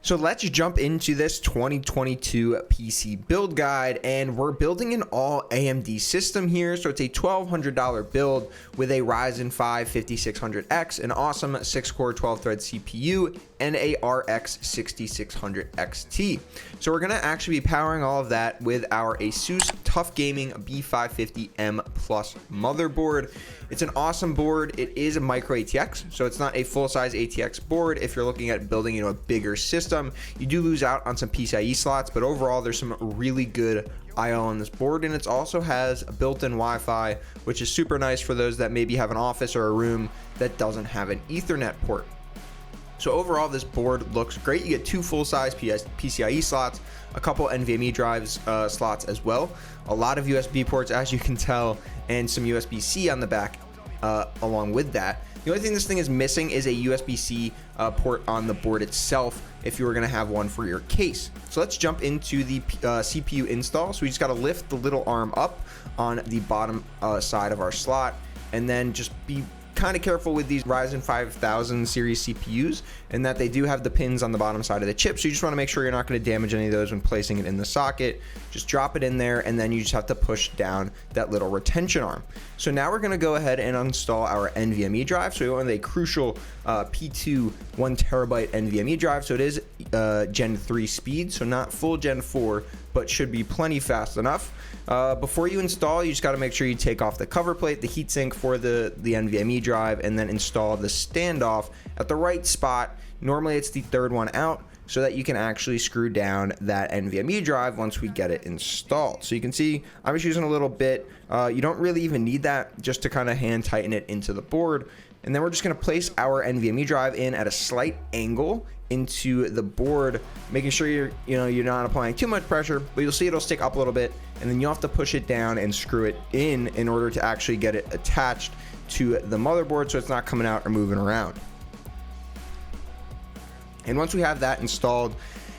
So let's jump into this 2022 PC build guide, and we're building an all AMD system here. So it's a $1,200 build with a Ryzen 5 5600X, an awesome 6-core 12-thread CPU, and a RX 6600 XT. So we're gonna actually be powering all of that with our Asus Tough Gaming B550M Plus motherboard. It's an awesome board. It is a micro ATX, so it's not a full-size ATX board. If you're looking at building, a bigger system, you do lose out on some PCIe slots, but overall there's some really good I/O on this board, and it also has a built-in Wi-Fi, which is super nice for those that maybe have an office or a room that doesn't have an Ethernet port. So overall, this board looks great. You get two full-size PCIe slots, a couple NVMe drives slots as well, a lot of USB ports, as you can tell, and some USB-C on the back along with that. The only thing this thing is missing is a USB-C port on the board itself if you were going to have one for your case. So let's jump into the CPU install. So we just got to lift the little arm up on the bottom side of our slot, and then just be kind of careful with these Ryzen 5000 series CPUs, and that they do have the pins on the bottom side of the chip, so you just want to make sure you're not going to damage any of those when placing it in the socket. Just drop it in there, and then you just have to push down that little retention arm. So now we're going to go ahead and install our NVMe drive. So we went with a crucial P2 1TB NVMe drive. So it is Gen 3 speed, so not full Gen 4, but should be plenty fast enough. Before you install, you just got to make sure you take off the cover plate, the heatsink for the NVMe drive, and then install the standoff at the right spot. Normally it's the third one out, so that you can actually screw down that NVMe drive once we get it installed. So you can see I'm just using a little bit. You don't really even need that, just to kind of hand tighten it into the board. And then we're just going to place our NVMe drive in at a slight angle into the board, making sure you're not applying too much pressure, but you'll see it'll stick up a little bit, and then you'll have to push it down and screw it in order to actually get it attached to the motherboard so it's not coming out or moving around. And once we have that installed,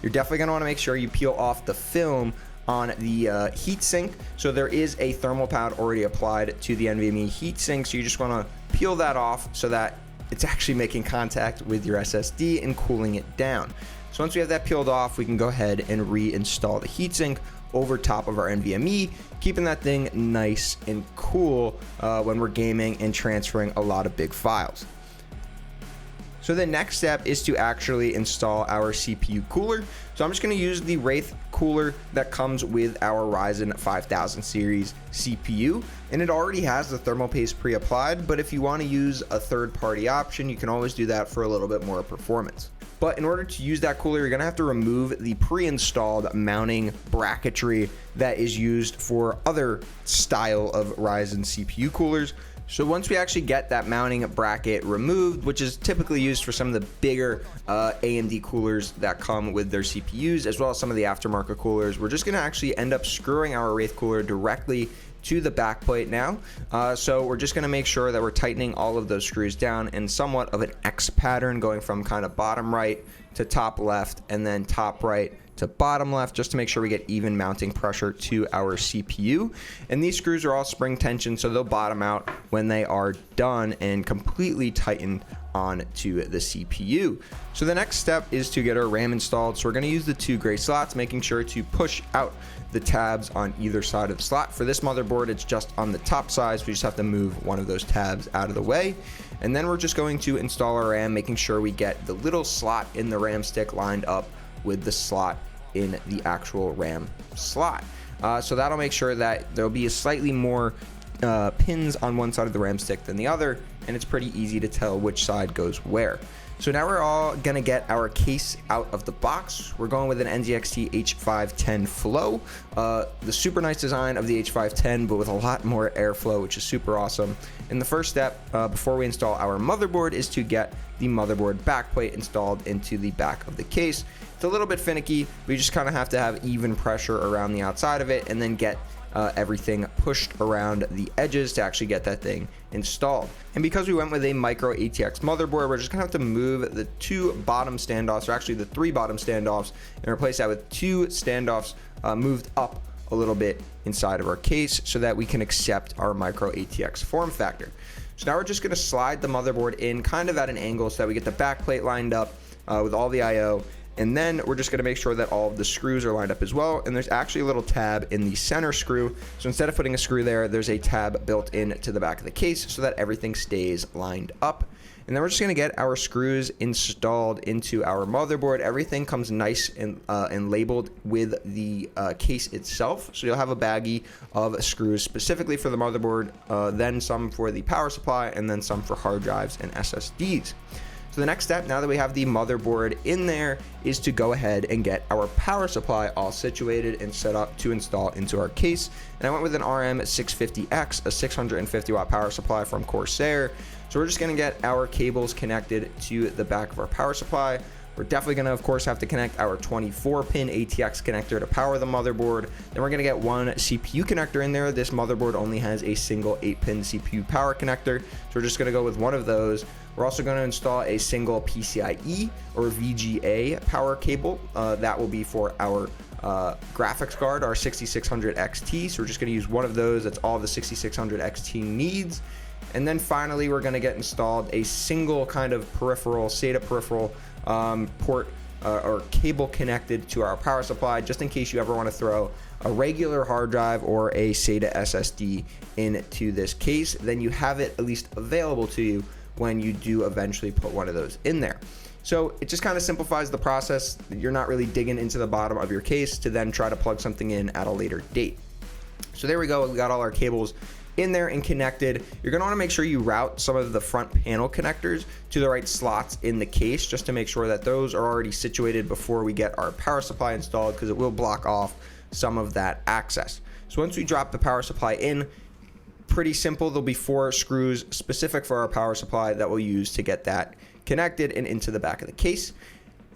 you're definitely going to want to make sure you peel off the film on the heatsink. So there is a thermal pad already applied to the NVMe heatsink, so you just want to peel that off so that it's actually making contact with your SSD and cooling it down. So once we have that peeled off, we can go ahead and reinstall the heatsink over top of our NVMe, keeping that thing nice and cool when we're gaming and transferring a lot of big files. So the next step is to actually install our CPU cooler. So I'm just going to use the Wraith cooler that comes with our Ryzen 5000 series CPU, and it already has the thermal paste pre-applied, but if you want to use a third-party option, you can always do that for a little bit more performance. But in order to use that cooler, you're going to have to remove the pre-installed mounting bracketry that is used for other style of Ryzen CPU coolers. So once we actually get that mounting bracket removed, which is typically used for some of the bigger AMD coolers that come with their CPUs, as well as some of the aftermarket coolers, we're just going to actually end up screwing our Wraith cooler directly to the backplate now. So we're just going to make sure that we're tightening all of those screws down in somewhat of an X pattern, going from kind of bottom right to top left, and then top right to bottom left, just to make sure we get even mounting pressure to our CPU. And these screws are all spring tension, so they'll bottom out when they are done and completely tightened onto the CPU. So the next step is to get our RAM installed. So we're going to use the two gray slots, making sure to push out the tabs on either side of the slot. For this motherboard, it's just on the top side, so we just have to move one of those tabs out of the way. And then we're just going to install our RAM, making sure we get the little slot in the RAM stick lined up with the slot in the actual RAM slot. So that'll make sure that there'll be a slightly more pins on one side of the RAM stick than the other, and it's pretty easy to tell which side goes where. So now we're all gonna get our case out of the box. We're going with an NZXT H510 Flow, the super nice design of the H510, but with a lot more airflow, which is super awesome. And the first step before we install our motherboard is to get the motherboard backplate installed into the back of the case. It's a little bit finicky. We just kind of have to have even pressure around the outside of it, and then get everything pushed around the edges to actually get that thing installed. And because we went with a micro ATX motherboard, we're just gonna have to move the two bottom standoffs, or actually the three bottom standoffs, and replace that with two standoffs moved up a little bit inside of our case so that we can accept our micro ATX form factor. So now we're just gonna slide the motherboard in kind of at an angle so that we get the back plate lined up with all the IO, And then we're just going to make sure that all of the screws are lined up as well. And there's actually a little tab in the center screw. So instead of putting a screw there, there's a tab built into the back of the case so that everything stays lined up. And then we're just going to get our screws installed into our motherboard. Everything comes nice and labeled with the case itself. So you'll have a baggie of screws specifically for the motherboard, then some for the power supply, and then some for hard drives and SSDs. So the next step, now that we have the motherboard in there, is to go ahead and get our power supply all situated and set up to install into our case. And I went with an RM650X, a 650 watt power supply from Corsair. So we're just gonna get our cables connected to the back of our power supply. We're definitely gonna, of course, have to connect our 24-pin ATX connector to power the motherboard. Then we're gonna get one CPU connector in there. This motherboard only has a single 8-pin CPU power connector, so we're just gonna go with one of those. We're also gonna install a single PCIe or VGA power cable. That will be for our graphics card, our 6600 XT. So we're just gonna use one of those. That's all the 6600 XT needs. And then finally, we're gonna get installed a single kind of peripheral, SATA peripheral port or cable connected to our power supply, just in case you ever want to throw a regular hard drive or a SATA SSD into this case. Then you have it at least available to you when you do eventually put one of those in there. So it just kind of simplifies the process. You're not really digging into the bottom of your case to then try to plug something in at a later date. So there we go. We got all our cables in there and connected. You're going to want to make sure you route some of the front panel connectors to the right slots in the case, just to make sure that those are already situated before we get our power supply installed, because it will block off some of that access. So once we drop the power supply in, pretty simple. There'll be 4 screws specific for our power supply that we'll use to get that connected and into the back of the case.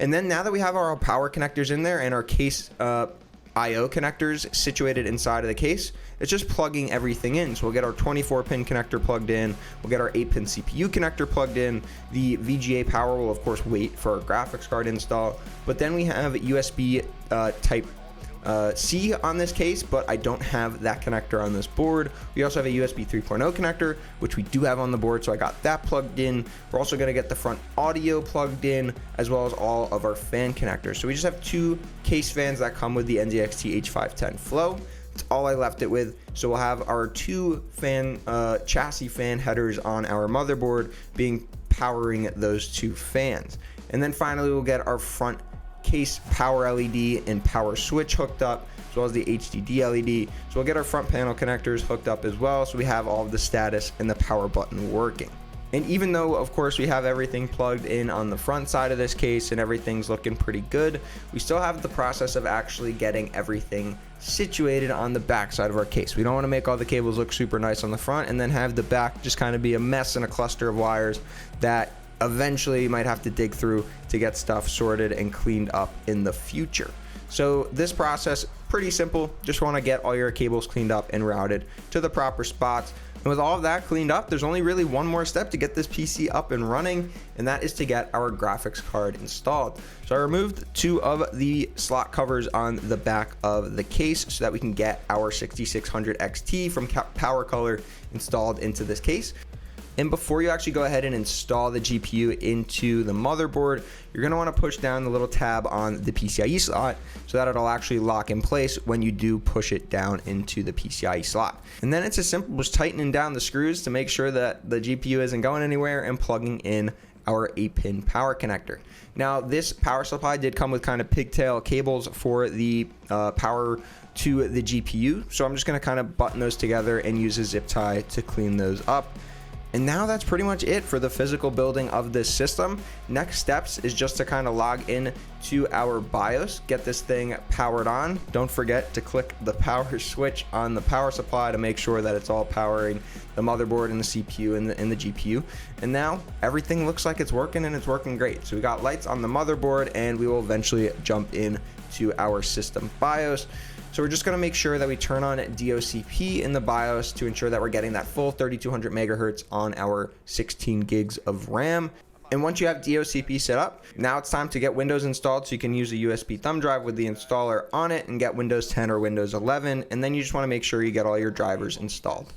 And then now that we have our power connectors in there and our case IO connectors situated inside of the case, it's just plugging everything in. So we'll get our 24-pin connector plugged in, we'll get our 8-pin CPU connector plugged in, the VGA power will of course wait for our graphics card install, but then we have USB type C on this case, but I don't have that connector on this board. We also have a USB 3.0 connector, which we do have on the board, so I got that plugged in. We're also going to get the front audio plugged in, as well as all of our fan connectors. So we just have 2 case fans that come with the NZXT H510 Flow. That's all I left it with. So we'll have our 2 fan chassis fan headers on our motherboard powering those 2 fans. And then finally we'll get our front case power LED and power switch hooked up, as well as the HDD LED. So we'll get our front panel connectors hooked up as well, so we have all of the status and the power button working. And even though of course we have everything plugged in on the front side of this case and everything's looking pretty good, we still have the process of actually getting everything situated on the back side of our case. We don't want to make all the cables look super nice on the front and then have the back just kind of be a mess and a cluster of wires that eventually you might have to dig through to get stuff sorted and cleaned up in the future. So this process, pretty simple. Just want to get all your cables cleaned up and routed to the proper spots. And with all of that cleaned up, there's only really one more step to get this PC up and running, and that is to get our graphics card installed. So I removed 2 of the slot covers on the back of the case so that we can get our 6600 XT from Power Color installed into this case. And before you actually go ahead and install the GPU into the motherboard, you're going to want to push down the little tab on the PCIe slot so that it'll actually lock in place when you do push it down into the PCIe slot. And then it's as simple as tightening down the screws to make sure that the GPU isn't going anywhere and plugging in our 8-pin power connector. Now this power supply did come with kind of pigtail cables for the power to the GPU, so I'm just going to kind of button those together and use a zip tie to clean those up. And now that's pretty much it for the physical building of this system. Next steps is just to kind of log in to our BIOS, get this thing powered on. Don't forget to click the power switch on the power supply to make sure that it's all powering the motherboard and the CPU and the GPU. And now everything looks like it's working, and it's working great. So we got lights on the motherboard, and we will eventually jump in to our system BIOS. So we're just going to make sure that we turn on DOCP in the BIOS to ensure that we're getting that full 3200 megahertz on our 16 gigs of RAM. And once you have DOCP set up, now it's time to get Windows installed, so you can use a USB thumb drive with the installer on it and get Windows 10 or Windows 11. And then you just want to make sure you get all your drivers installed.